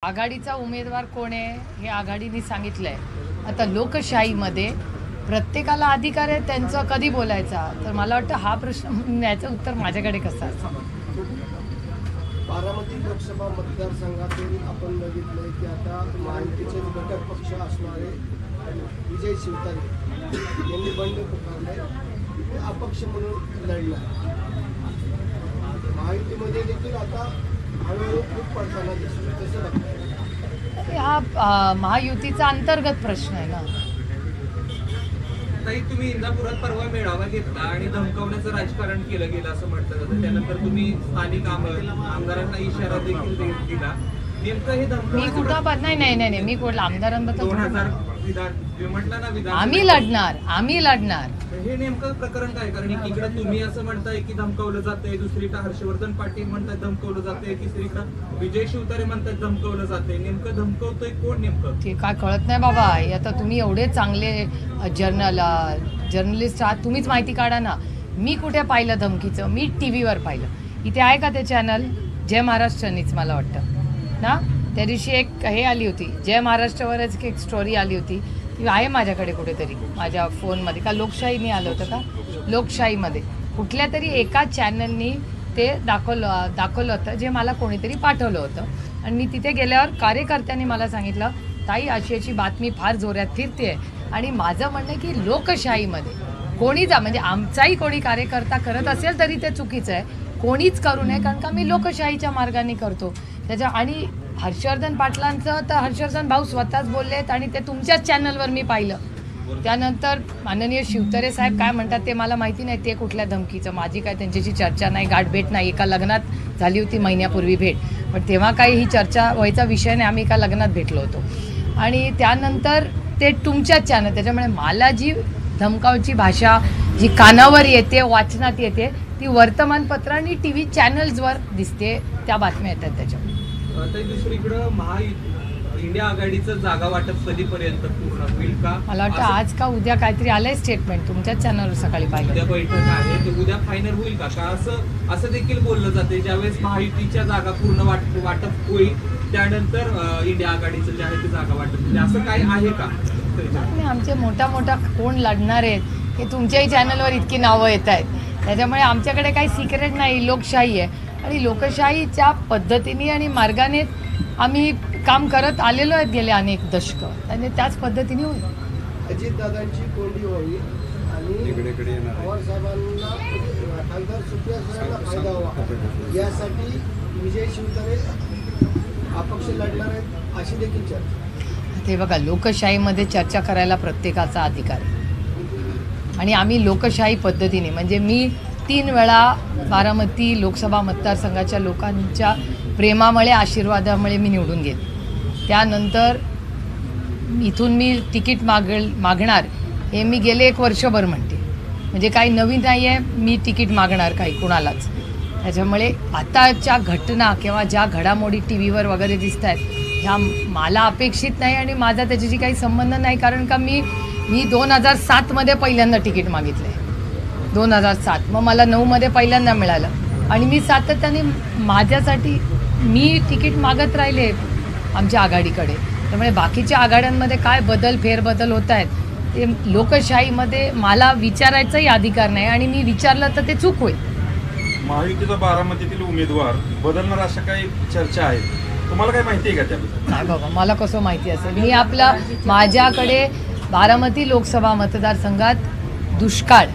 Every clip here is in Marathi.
आघाडीचा उमेदवार कोण आहे हे आघाडीने सांगितलंय। आता लोकशाहीमध्ये प्रत्येकाला अधिकार आहे त्यांचं कधी बोलायचा, तर मला वाटतं हा प्रश्न याचं उत्तर माझ्याकडे कसं असतं। बारामती लोकसभा मतदारसंघातून आपण बघितलंय की आता महायुतीचे घटक पक्ष असणारे विजय शिवतारे यांनी बंड पुकारले, ते अपक्ष म्हणून लढणार। महायुतीमध्ये देखील आता हळूहळू खूप पडताना दिसतो, कसं लागतं? हा महायुतीचा अंतर्गत प्रश्न आहे ना। ताई, तुम्ही इंदापुरात परवा मेळावा घेतला आणि धमकावण्याचं राजकारण केलं गेलं असं म्हटलं जातं। त्यानंतर तुम्ही स्थानिक आमदारांना इशारा देखील दिला। नेमकं हे मी कुठं नाही मी कुठला आमदारांबद्दल 2000 विधान म्हटलं ना, विधान आम्ही लढणार हे नेमकं प्रकरण काय? कारण एकीकडे तुम्ही असं म्हणताय की धमकावलं जातंय, दुसरीकडे हर्षवर्धन पाटील म्हणतात धमकावलं जातंय, तिसरीकडे विजय शिवतारे म्हणतात धमकावलं जातंय। नेमकं धमकवतोय कोण? नेमकं ते काय कळत नाही बाबा। आता तुम्ही एवढे चांगले जर्नलिस्ट आहात, तुम्हीच माहिती काढा ना। मी कुठे पाहिलं धमकीचं? मी टीव्हीवर पाहिलं। इथे आहे का ते चॅनल? जय महाराष्ट्रनीच मला वाटतं ना। त्या दिवशी एक हे आली होती, जय महाराष्ट्रावरच एक स्टोरी आली होती, ती आहे माझ्याकडे कुठेतरी माझ्या फोनमध्ये। का लोकशाहीने आलं होतं का? लोकशाहीमध्ये कुठल्या तरी एका चॅनलनी ते दाखवलं होतं, जे मला कोणीतरी पाठवलं होतं। आणि मी तिथे गेल्यावर कार्यकर्त्यांनी मला सांगितलं, ताई अशी बातमी फार जोरात फिरते आहे। आणि माझं म्हणणं आहे की लोकशाहीमध्ये कोणीच म्हणजे आमचाही कोणी कार्यकर्ता करत असेल तरी ते चुकीचं आहे, कोणीच करू नये, कारण का मी लोकशाहीच्या मार्गाने करतो त्याच्या। आणि हर्षवर्धन पाटलांचं तर हर्षवर्धन भाऊ स्वतःच बोललेत आणि ते तुमच्याच चॅनलवर मी पाहिलं। त्यानंतर माननीय शिवतारे साहेब काय म्हणतात ते मला माहिती नाही, ते कुठल्या धमकीचं, माझी काय त्यांच्याशी चर्चा नाही, गाठभेट नाही। एका लग्नात झाली होती महिन्यापूर्वी भेट, पण तेव्हा काही ही चर्चा व्हायचा विषय नाही, आम्ही एका लग्नात भेटलो होतो। आणि त्यानंतर ते तुमच्याच चॅनल, त्याच्यामुळे मला जी धमकावची भाषा जी कानावर येते, वाचनात येते, ती वर्तमानपत्र आणि टी व्ही चॅनल्सवर दिसते, त्या बातम्या येतात त्याच्यावर। दुसरीकडं इंडिया आघाडीचं जागा वाटप कधीपर्यंत पूर्ण होईल का? मला वाटतं आज का उद्या काहीतरी आलंय स्टेटमेंट, तुमच्याच चॅनलवर सकाळी पाहिलं। उद्या बैठक आहे, ते उद्या फायनल होईल का? असं देखील बोललं जाते, ज्यावेळेस महायुतीच्या जागा पूर्ण वाटप होईल त्यानंतर इंडिया आघाडीचं जे आहे ते जागा वाटप होईल, असं काही आहे का? आमचे मोठा कोण लढणार आहेत हे तुमच्याही चॅनलवर इतकी नावं येत आहेत, त्याच्यामुळे आमच्याकडे काही सिक्रेट नाही। लोकशाही आहे आणि लोकशाहीच्या पद्धतीने आणि मार्गाने आम्ही काम करत आलेलो आहेत गेले अनेक दशकं, आणि त्याच पद्धतीने होईल। अजितदादांची कोंडी व्हावी आणि पवार साहेबांना खासदार सुप्रिया सुळेंना फायदा व्हावा यासाठी विजय शिवतारे अपक्ष लढणार आहेत अशी देखील चर्चा। ते बघा, लोकशाहीमध्ये चर्चा करायला प्रत्येकाचा अधिकार आहे आणि आम्ही लोकशाही पद्धतीने, म्हणजे मी 3 वेळा बारामती लोकसभा मतदारसंघाच्या लोकांच्या प्रेमामुळे, आशीर्वादामुळे मी निवडून गेले। त्यानंतर इथून मी तिकीट मागणार हे मी गेले 1 वर्षभर म्हणते, म्हणजे काही नवीन नाही आहे मी तिकीट मागणार काही कुणालाच। त्याच्यामुळे आताच्या घटना किंवा ज्या घडामोडी टी व्हीवर वगैरे दिसत आहेत ह्या मला अपेक्षित नाही आणि माझा त्याच्याशी काही संबंध नाही, कारण का मी 2007मध्ये पहिल्यांदा तिकीट मागितलं आहे, 2007। मग मला 9मध्ये पहिल्यांदा मिळालं आणि मी सातत्याने माझ्यासाठी मी तिकीट मागत राहिले आमच्या आघाडीकडे। त्यामुळे बाकीच्या आघाड्यांमध्ये काय फेरबदल होत आहेत ते लोकशाहीमध्ये मला विचारायचाही अधिकार नाही, आणि मी विचारलं तर ते चूक होईल। महायुतीचा बारामतीतील उमेदवार बदलणार अशा काही चर्चा आहेत, तुम्हाला काय माहिती आहे का त्याबद्दल? नाही बाबा, मला कसं माहिती असेल? माझ्याकडे बारामती लोकसभा मतदारसंघात दुष्काळ,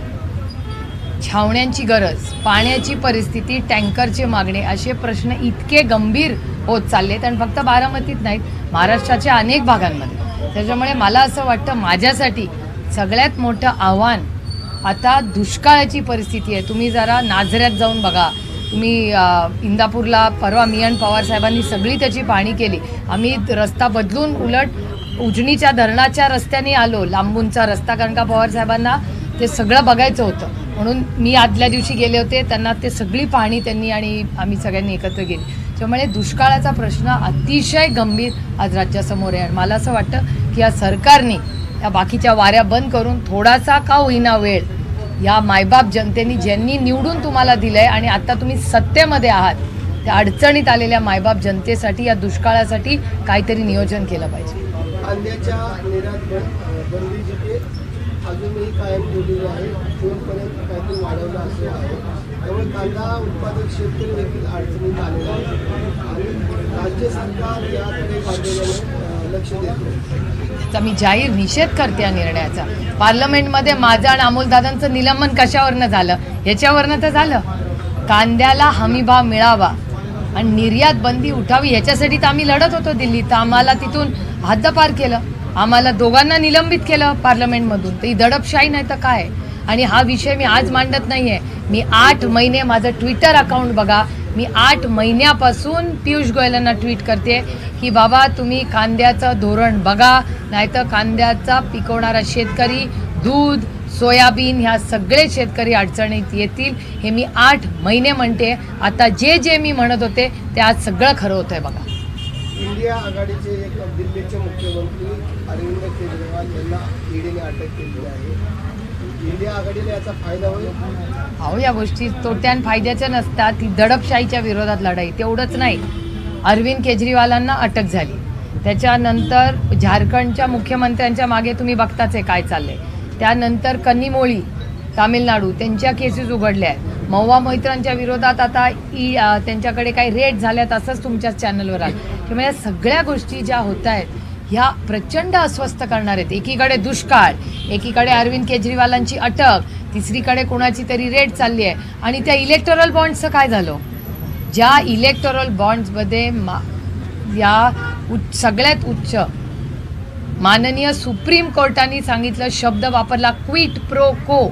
छावण्यांची गरज, पाण्याची परिस्थिती, टँकरचे मागणे असे प्रश्न इतके गंभीर होत चाललेत, आणि फक्त बारामतीत नाहीत, महाराष्ट्राच्या अनेक भागांमध्ये। त्याच्यामुळे मला असं वाटतं माझ्यासाठी सगळ्यात मोठं आव्हान आता दुष्काळाची परिस्थिती आहे। तुम्ही जरा नाझऱ्यात जाऊन बघा, तुम्ही इंदापूरला परवा मी आणि पवार साहेबांनी सगळी त्याची पाहणी केली। आम्ही रस्ता बदलून उलट उजनीच्या धरणाच्या रस्त्याने आलो, लांबूनचा रस्ता, कारण का पवार साहेबांना ते सगळं बघायचं होतं, म्हणून मी आदल्या दिवशी गेले होते, त्यांना ते सगळी पाहणी त्यांनी आणि आम्ही सगळ्यांनी एकत्र केली। त्यामुळे दुष्काळाचा प्रश्न अतिशय गंभीर आज राज्यासमोर आहे, आणि मला असं वाटतं की या सरकारने या बाकीच्या वाऱ्या बंद करून थोडासा का होईना वेळ या मायबाप जनतेने ज्यांनी निवडून तुम्हाला दिलंय आणि आता तुम्ही सत्तेमध्ये आहात त्या अडचणीत आलेल्या मायबाप जनतेसाठी या दुष्काळासाठी काहीतरी नियोजन केलं पाहिजे. कांद्याच्या निर्यात बंदी जिथे अजूनही कायम ठेवलेली आहे, जूनपर्यंत काहीतरी वाढवलं असे आहे. त्यामुळे कांदा उत्पादक शेतकरी देखील अडचणीत आलेले आहे आणि राज्य सरकार याकडे गांभीर्याने लक्ष देत नाही. तर मी जाहीर निषेध करते या निर्णयाचा. पार्लमेंटमध्ये माझं आणि अमोलदादांचं निलंबन कशावरनं झालं? याच्यावरनं तर झालं. कांद्याला हमीभाव मिळावा आणि निर्यात बंदी उठावी ह्याच्यासाठी तर आम्ही लढत होतो दिल्लीत. तर आम्हाला तिथून हद्दपार केलं, आम्हाला दोघांना निलंबित केलं पार्लमेंटमधून. तर ही दडपशाही नाही तर काय. आणि हा विषय मी आज मांडत नाही आहे. मी 8 महिने माझं ट्विटर अकाउंट बघा, मी 8 महिन्यापासून पियुष गोयलांना ट्विट करते की बाबा तुम्ही कांद्याचं धोरण बघा, नाहीतर कांद्याचा पिकवणारा शेतकरी, दूध, सोयाबीन ह्या सगळे शेतकरी अडचणीत येतील. हे मी 8 महिने म्हणते. आता जे मी म्हणत होते ते आज सगळं खरं होतंय बघा. इंडिया आघाडीचे एक दिल्लीचे मुख्यमंत्री अरविंद केजरीवाल यांना ईडीने अटक केलेली आहे. इंडिया आघाडीला याचा फायदा होईल? अहो, या गोष्टी तोट्यान फायद्याच्या नसतात. ही दडपशाहीच्या विरोधात लढाई. तेवढंच नाही, अरविंद केजरीवालांना अटक झाली, त्याच्यानंतर झारखंडच्या मुख्यमंत्र्यांच्या मागे तुम्ही बघताच आहे काय चाललंय. त्यानंतर कन्नीमोळी तामिळनाडू त्यांच्या केसेस उघडल्या आहेत. महुआ मोहित्रांच्या विरोधात आता त्यांच्याकडे काही रेड झाल्यात असंच तुमच्या चॅनलवर आलं. किंवा या सगळ्या गोष्टी ज्या होत आहेत ह्या प्रचंड अस्वस्थ करणार आहेत. एकीकडे दुष्काळ, एकीकडे अरविंद केजरीवालांची अटक, तिसरीकडे कोणाची तरी रेड चालली आहे. आणि त्या इलेक्टोरल बॉन्ड्सचं काय झालं? ज्या इलेक्टोरल बॉन्ड्समध्ये सगळ्यात उच्च माननीय सुप्रीम कोर्टाने सांगितलं, शब्द वापरला, क्विट प्रो को.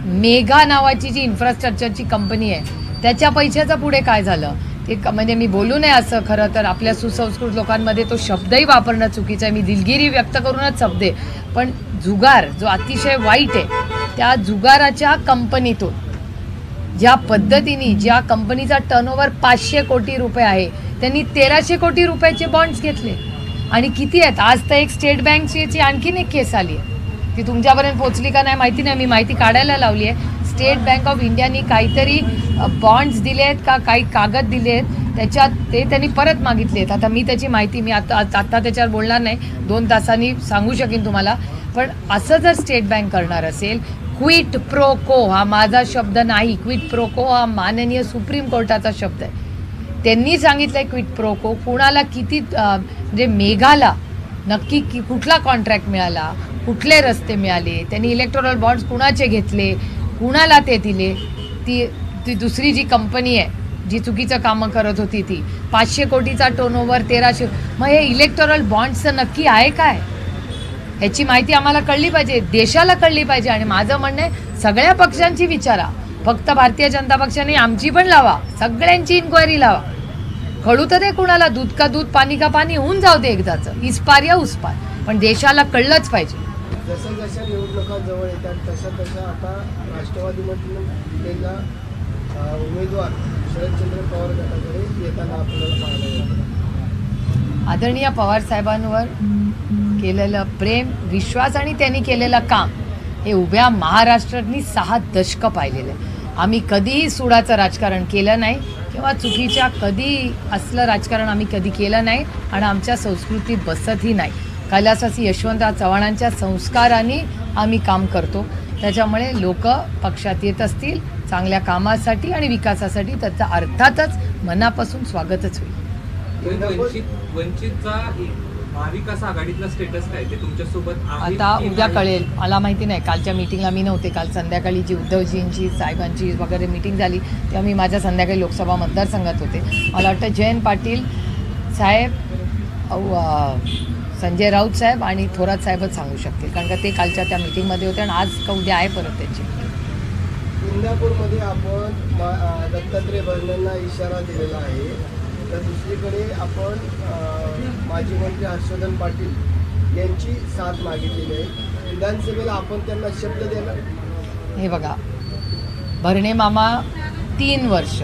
मेघा नावाची जी इन्फ्रास्ट्रक्चरची कंपनी आहे त्याच्या पैशाचं पुढे काय झालं ते म्हणजे मी बोलू नये असं. खरं तर आपल्या सुसंस्कृत लोकांमध्ये तो शब्दही वापरणं चुकीचं आहे. मी दिलगिरी व्यक्त करूनच शब्दे. पण जुगार जो अतिशय वाईट आहे, त्या जुगाराच्या कंपनीतून ज्या पद्धतीने, ज्या कंपनीचा टर्नओव्हर 500 कोटी रुपये आहे, त्यांनी 1300 कोटी रुपयाचे बॉन्ड्स घेतले. आणि किती आहेत? आज तर एक स्टेट बँकची आणखीन एक केस आली आहे, ती तुमच्यापर्यंत पोहोचली का नाही माहिती नाही. मी माहिती काढायला लावली आहे. स्टेट बँक ऑफ इंडियानी काहीतरी बॉन्ड्स दिले आहेत का काही कागद दिले आहेत, त्याच्यात ते त्यांनी परत मागितले आहेत. आता मी त्याची माहिती मी आता त्याच्यावर बोलणार नाही, 2 तासांनी सांगू शकेन तुम्हाला. पण असं जर स्टेट बँक करणार असेल, क्विट प्रो को हा माझा शब्द नाही, क्विट प्रो को हा माननीय सुप्रीम कोर्टाचा शब्द आहे. त्यांनी सांगितलंय क्विट प्रो को. कुणाला किती म्हणजे मेघाला नक्की कुठला कॉन्ट्रॅक्ट मिळाला, कुठले रस्ते मिळाले, त्यांनी इलेक्टोरल बॉन्ड्स कुणाचे घेतले, कुणाला ते दिले. ती दुसरी जी कंपनी आहे जी चुकीचं कामं करत होती ती 500 कोटीचा टर्नओव्हर 1300. मग हे इलेक्टोरल बॉन्ड्सचं नक्की आहे काय? ह्याची माहिती आम्हाला कळली पाहिजे, देशाला कळली पाहिजे. आणि माझं म्हणणं आहे सगळ्या पक्षांची विचारा, फक्त भारतीय जनता पक्षाने आमची पण लावा, सगळ्यांची इन्क्वायरी लावा. कळू तर दे कुणाला, दूध का दूध पाणी का पाणी होऊन जाऊ दे एकदाचं, इस्पार या उस्पार. पण देशाला कळलंच पाहिजे. जसं जशा निवडणुका जवळ येतात तशा आता राष्ट्रवादीमधून उमेदवार शरदचंद्र पवार गटाकडे येताना आपल्याला पाहायला येतं. आदरणीय पवार साहेबांवर केलेलं प्रेम, विश्वास आणि त्यांनी केलेलं काम हे उभ्या महाराष्ट्रातनी 6 दशकं पाहिलेलं आहे. आम्ही कधीही सुडाचं राजकारण केलं नाही किंवा चुकीच्या कधी असलं राजकारण आम्ही कधी केलं नाही आणि आमच्या संस्कृतीत बसतही नाही. कैलासवासी यशवंतराव चव्हाणांच्या संस्काराने आम्ही काम करतो. त्याच्यामुळे लोक पक्षात येत असतील चांगल्या कामासाठी आणि विकासासाठी, त्याचा अर्थातच मनापासून स्वागतच होईल. वंचितचा महाविकास आघाडीतला स्टेटस काय ते तुमच्यासोबत आहे आता की उद्या नाही? कळेल. मला माहिती नाही, कालच्या मीटिंगला मी नव्हते. काल संध्याकाळी जी उद्धवजींची साहेबांची वगैरे मीटिंग झाली तेव्हा मी माझ्या संध्याकाळी लोकसभा मतदारसंघात होते. मला वाटतं जयंत पाटील साहेब, संजय राऊत साहेब आणि थोरात साहेबच सांगू शकतील, कारण का ते कालच्या त्या मीटिंगमध्ये होते आणि आज का उद्या आहे परत त्यांची. इंदापूरमध्ये आपण दत्तात्रय भरण्यांना इशारा दिलेला आहे, तर दुसरीकडे आपण माजी मंत्री हर्षवर्धन पाटील यांची साथ मागितलेली आहे. विधानसभेला आपण त्यांना शब्द देणार. हे बघा, भरणे मामा 3 वर्ष,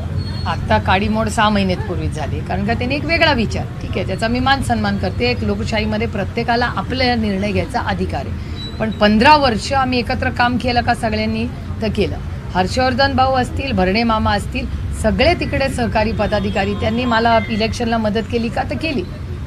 आत्ता काडीमोड 6 महिन्यात पूर्वी झाली, कारण का त्यांनी एक वेगळा विचार, ठीक आहे, त्याचा मी मान सन्मान करते. एक लोकशाहीमध्ये प्रत्येकाला आपला निर्णय घ्यायचा अधिकार आहे. पण 15 वर्ष आम्ही एकत्र काम केलं का सगळ्यांनी? तर केलं. हर्षवर्धन भाऊ असतील, भरणे मामा असतील, सगळे तिकडे सहकारी पदाधिकारी त्यांनी मला इलेक्शनला मदत केली का तर केली,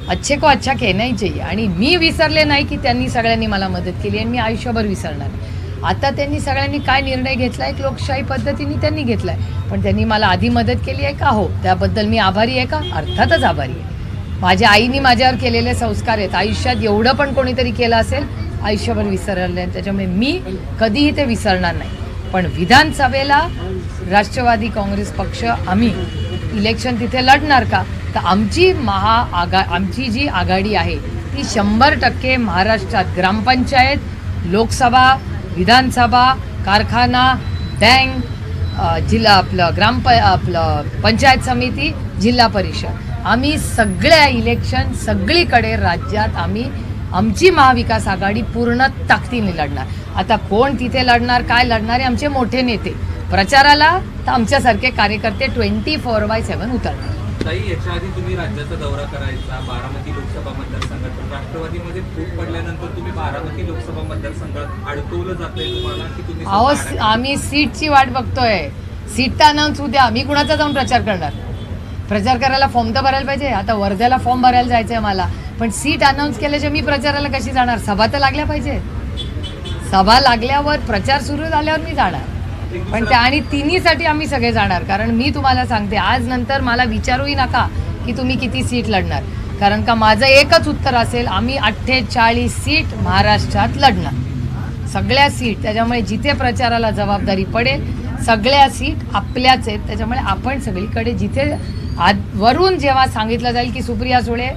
अच्छे को अच्छा कहना चाहिए. आणि मी विसरले नाही की त्यांनी सगळ्यांनी मला मदत केली आणि मी आयुष्यभर विसरणार नाही. आता त्यांनी सगळ्यांनी काय निर्णय घेतला एक लोकशाही पद्धतीने त्यांनी घेतलाय, पण त्यांनी मला आधी मदत केली आहे का? हो. त्याबद्दल मी आभारी आहे का? अर्थातच आभारी आहे. माझ्या आईने माझ्यावर केलेले संस्कार आहेत. आयुष्यात एवढं पण कोणीतरी केलं असेल आयुष्यभर विसरले, त्याच्यामुळे मी कधीही ते विसरणार नाही. पण विधानसभेला राष्ट्रवादी काँग्रेस पक्ष आम्ही इलेक्शन तिथे लढणार का? तर आमची जी आघाडी आहे ती 100% महाराष्ट्रात ग्रामपंचायत, लोकसभा, विधानसभा, कारखाना, बँक, जिल्हा आपलं पंचायत समिती, जिल्हा परिषद, आम्ही सगळ्या इलेक्शन सगळीकडे राज्यात आमची महाविकास आघाडी पूर्ण ताकदीने लढणार. आता कोण तिथे लढणार, काय लढणारे आमचे मोठे नेते, प्रचाराला तर आमच्यासारखे कार्यकर्ते 24/7 उतरणार. ताई, याच्या आधी तुम्ही राज्याचा दौरा करायचा, बारामती लोकसभा मतदारसंघात राष्ट्रवादीमध्ये फूट पडल्यानंतर तुम्ही बारामती लोकसभा मतदारसंघात अडकवलं जातंय तुम्हाला की तुम्ही? अहो, आम्ही सीटची वाट बघतोय. सीट तर अनाऊन्स होऊ द्या. मी कुणाचा जाऊन प्रचार करणार? प्रचार करायला फॉर्म तर भरायला पाहिजे. आता वर्ध्याला फॉर्म भरायला जायचं आहे मला, पण सीट अनाऊन्स केल्याशिवाय मी प्रचाराला कशी जाणार? सभा तर लागल्या पाहिजे. सभा लागल्यावर प्रचार सुरू झाल्यावर मी जाणार. पण त्या आणि तिन्हीसाठी आम्ही सगळे जाणार. कारण मी तुम्हाला सांगते, आज नंतर मला विचारूही नका की तुम्ही किती सीट लढणार, कारण का माझं एकच उत्तर असेल, आम्ही 48 सीट महाराष्ट्रात लढणार, सगळ्या सीट. त्याच्यामुळे जिथे प्रचाराला जबाबदारी पडेल सगळ्या सीट आपल्याच आहेत. त्याच्यामुळे आपण सगळीकडे जिथे वरून जेव्हा सांगितलं जाईल की सुप्रिया सुळे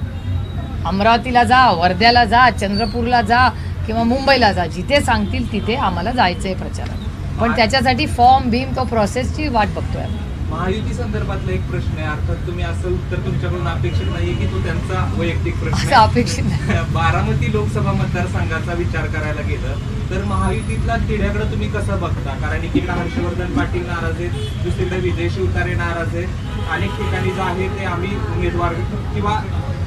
अमरावतीला जा, वर्ध्याला जा, चंद्रपूरला जा किंवा मुंबईला जा, जिथे सांगतील तिथे आम्हाला जायचं आहे प्रचारात. पण त्याच्यासाठी फॉर्म भीम तो प्रोसेसची वाट बघतोय. महायुती संदर्भातला एक प्रश्न आहे. अर्थात तुम्ही असं उत्तर तुमच्याकडून अपेक्षित नाहीये की तो त्यांचा वैयक्तिक प्रश्न असं अपेक्षित नाही. बारामती लोकसभा मतदारसंघाचा विचार करायला गेलं तर महायुतीतला तिढ्याकडे तुम्ही कसं बघता? कारण एकीकडे हर्षवर्धन पाटील नाराज आहेत, दुसरीकडे विजय शिवतारे नाराज आहेत, अनेक ठिकाणी जे आहे ते आम्ही उमेदवार किंवा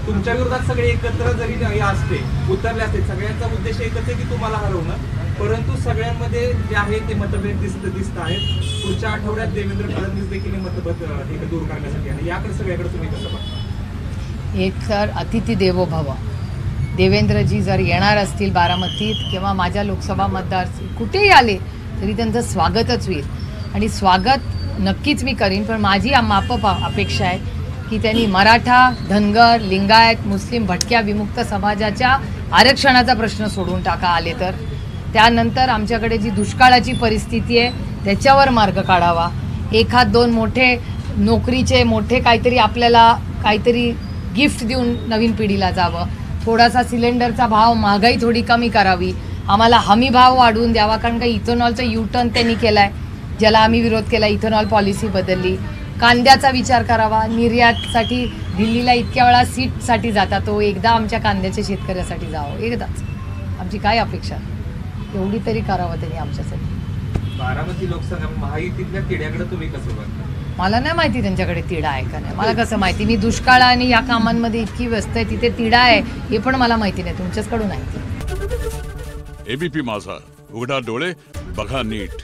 तुमच्या विरोधात सगळे एकत्र जरी असते उतरले असते, सगळ्यांचा उद्देश एकच आहे की तुम्हाला हरवणं, परंतु सगळ्यांमध्ये जे आहे ते मतभेद दिसत आहेत. पुढच्या आठवड्यात देवेंद्र फडणवीस देखील मतभेद दूर करण्यासाठी आहे. याकडे सगळ्याकडे तुम्ही कसं बघता? एक तर अतिथी देवो भव. देवेंद्रजी जर येणार असतील बारामतीत किंवा माझ्या लोकसभा मतदार कुठेही आले तरी त्यांचं स्वागतच होईल आणि स्वागत नक्कीच मी करीन. पण माझी अपेक्षा आहे की त्यांनी मराठा, धनगर, लिंगायत, मुस्लिम, भटक्या, विमुक्त समाजाच्या आरक्षणाचा प्रश्न सोडून टाका आले तर. त्यानंतर आमच्याकडे जी दुष्काळाची परिस्थिती आहे त्याच्यावर मार्ग काढावा. 1-2 मोठे नोकरीचे मोठे काहीतरी आपल्याला काहीतरी गिफ्ट देऊन नवीन पिढीला जावं. थोडासा सिलेंडरचा भाव, महागाई थोडी कमी करावी. आम्हाला हमी भाव वाढवून द्यावा, कारण का इथेनॉलचं U-टर्न त्यांनी केला आहे, ज्याला आम्ही विरोध केला. इथेनॉल पॉलिसी बदलली. कांद्याचा विचार करावा. निर्यातसाठी दिल्लीला इतक्या वेळा सीटसाठी जाता, तो एकदा आमच्या कांद्याच्या शेतकऱ्यासाठी जावं. एकदाच. आमची काय अपेक्षा, एवढी तरी करावं त्यांनी आमच्यासाठी. बारामती लोकसभा महायुतीतल्या तिढ्याकडे तुम्ही कसं बघता? मला नाही माहिती त्यांच्याकडे तिढा आहे का नाही. मला कसं माहिती? मी दुष्काळ आणि या कामांमध्ये इतकी व्यस्त आहे, तिथे तिढा आहे हे पण मला माहिती नाही. तुमच्याचकडून माहिती. एबीपी माझा, उघडा डोळे बघा नीट.